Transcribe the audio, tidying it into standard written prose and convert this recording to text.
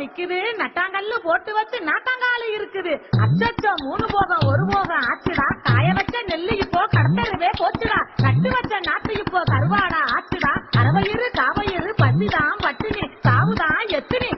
நிக்குது, நட்டாங்கல்லு போட்டு வச்சு நாட்டாங்காலு இருக்குது. அச்சச்சோ 3 போகம் 1 போகம் ஆச்சுடா. காய வச்ச நெல்லு இப்போ கடத்தருவே போச்சுடா. நட்டு வச்ச நாட்டு இப்போ கருவாடா ஆச்சுடா. அரவயிறு காவயிறு பசிதான் பட்டினி சாவுதான் எத்தினி